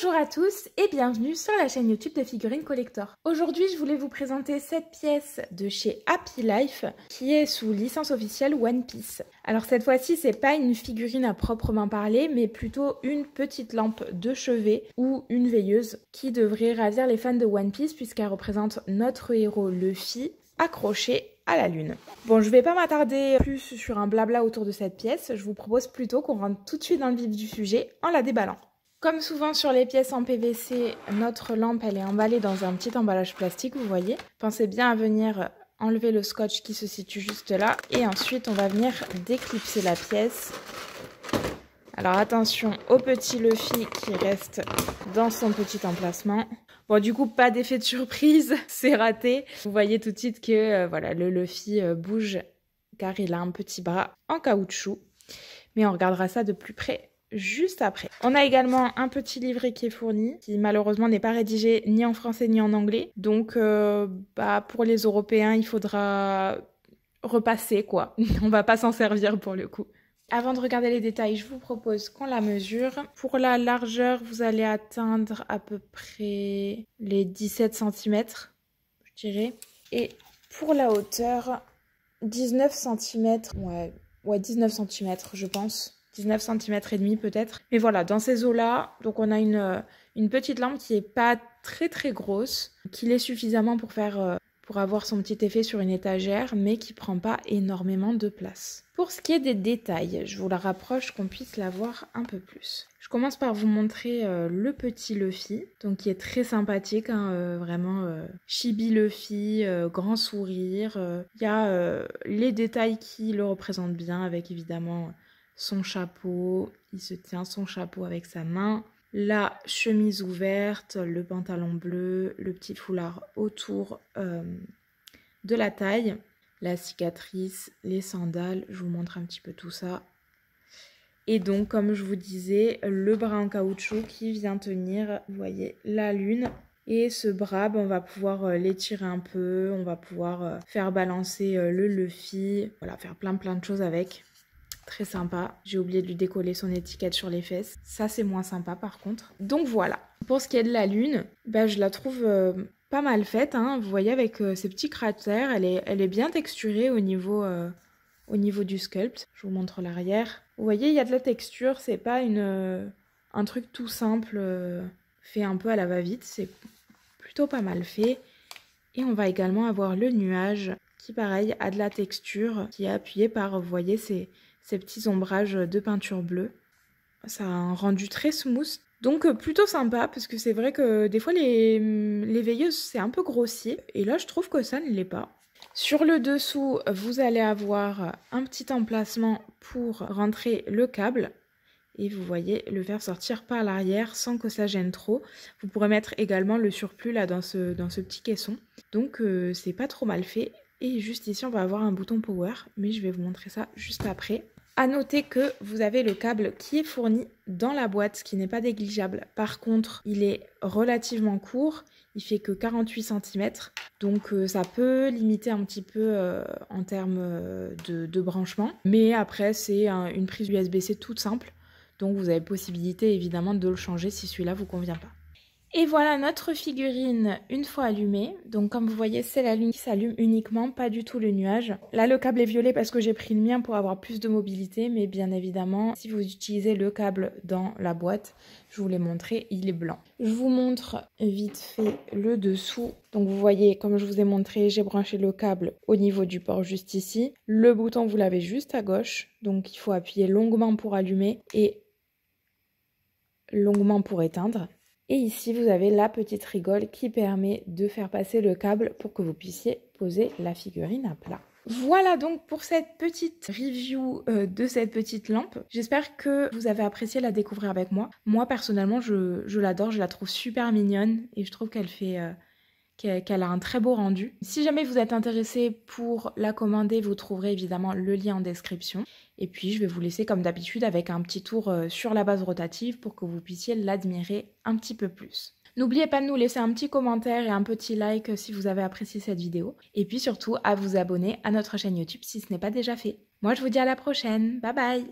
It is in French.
Bonjour à tous et bienvenue sur la chaîne YouTube de Figurines Collector. Aujourd'hui, je voulais vous présenter cette pièce de chez Happy Life qui est sous licence officielle One Piece. Alors cette fois-ci, c'est pas une figurine à proprement parler, mais plutôt une petite lampe de chevet ou une veilleuse qui devrait ravir les fans de One Piece puisqu'elle représente notre héros Luffy accroché à la lune. Bon, je vais pas m'attarder plus sur un blabla autour de cette pièce, je vous propose plutôt qu'on rentre tout de suite dans le vif du sujet en la déballant. Comme souvent sur les pièces en PVC, notre lampe elle est emballée dans un petit emballage plastique, vous voyez. Pensez bien à venir enlever le scotch qui se situe juste là et ensuite on va venir déclipser la pièce. Alors attention au petit Luffy qui reste dans son petit emplacement. Bon, du coup, pas d'effet de surprise, c'est raté. Vous voyez tout de suite que voilà, le Luffy bouge car il a un petit bras en caoutchouc. Mais on regardera ça de plus près juste après. On a également un petit livret qui est fourni, qui malheureusement n'est pas rédigé ni en français ni en anglais. Donc pour les Européens, il faudra repasser quoi. On va pas s'en servir pour le coup. Avant de regarder les détails, je vous propose qu'on la mesure. Pour la largeur, vous allez atteindre à peu près les 17 cm, je dirais. Et pour la hauteur, 19 cm, ouais 19 cm je pense. 19 cm et demi peut-être. Mais voilà, dans ces eaux-là, donc on a une petite lampe qui est pas très grosse, qui l'est suffisamment pour avoir son petit effet sur une étagère, mais qui prend pas énormément de place. Pour ce qui est des détails, je vous la rapproche qu'on puisse la voir un peu plus. Je commence par vous montrer le petit Luffy, donc qui est très sympathique, hein, vraiment chibi Luffy, grand sourire. Il y a les détails qui le représentent bien, avec évidemment son chapeau, il se tient son chapeau avec sa main, la chemise ouverte, le pantalon bleu, le petit foulard autour de la taille, la cicatrice, les sandales, je vous montre un petit peu tout ça. Et donc, comme je vous disais, le bras en caoutchouc qui vient tenir, vous voyez, la lune. Et ce bras, on va pouvoir l'étirer un peu, on va pouvoir faire balancer le Luffy, voilà, faire plein de choses avec. Très sympa. J'ai oublié de lui décoller son étiquette sur les fesses. Ça, c'est moins sympa par contre. Donc voilà. Pour ce qui est de la lune, je la trouve pas mal faite. Hein. Vous voyez avec ces petits cratères, elle est bien texturée au niveau du sculpt. Je vous montre l'arrière. Vous voyez, il y a de la texture. C'est pas un truc tout simple fait un peu à la va-vite. C'est plutôt pas mal fait. Et on va également avoir le nuage qui, pareil, a de la texture, qui est appuyé par, vous voyez, ces petits ombrages de peinture bleue. Ça a un rendu très smooth. Donc plutôt sympa, parce que c'est vrai que des fois les veilleuses c'est un peu grossier. Et là je trouve que ça ne l'est pas. Sur le dessous, vous allez avoir un petit emplacement pour rentrer le câble. Et vous voyez le faire sortir par l'arrière sans que ça gêne trop. Vous pourrez mettre également le surplus là dans ce petit caisson. Donc c'est pas trop mal fait. Et juste ici on va avoir un bouton power, mais je vais vous montrer ça juste après. À noter que vous avez le câble qui est fourni dans la boîte, ce qui n'est pas négligeable. Par contre, il est relativement court, il fait que 48 cm. Donc ça peut limiter un petit peu en termes de branchement. Mais après, c'est une prise USB-C toute simple. Donc vous avez possibilité évidemment de le changer si celui-là vous convient pas. Et voilà notre figurine une fois allumée. Donc comme vous voyez, c'est la lune qui s'allume uniquement, pas du tout le nuage. Là, le câble est violet parce que j'ai pris le mien pour avoir plus de mobilité. Mais bien évidemment, si vous utilisez le câble dans la boîte, je vous l'ai montré, il est blanc. Je vous montre vite fait le dessous. Donc vous voyez, comme je vous ai montré, j'ai branché le câble au niveau du port juste ici. Le bouton, vous l'avez juste à gauche. Donc il faut appuyer longuement pour allumer et longuement pour éteindre. Et ici, vous avez la petite rigole qui permet de faire passer le câble pour que vous puissiez poser la figurine à plat. Voilà donc pour cette petite review de cette petite lampe. J'espère que vous avez apprécié la découvrir avec moi. Moi, personnellement, je l'adore, je la trouve super mignonne et je trouve qu'elle fait... qu'elle a un très beau rendu. Si jamais vous êtes intéressé pour la commander, vous trouverez évidemment le lien en description. Et puis je vais vous laisser comme d'habitude avec un petit tour sur la base rotative pour que vous puissiez l'admirer un petit peu plus. N'oubliez pas de nous laisser un petit commentaire et un petit like si vous avez apprécié cette vidéo. Et puis surtout à vous abonner à notre chaîne YouTube si ce n'est pas déjà fait. Moi je vous dis à la prochaine, bye bye!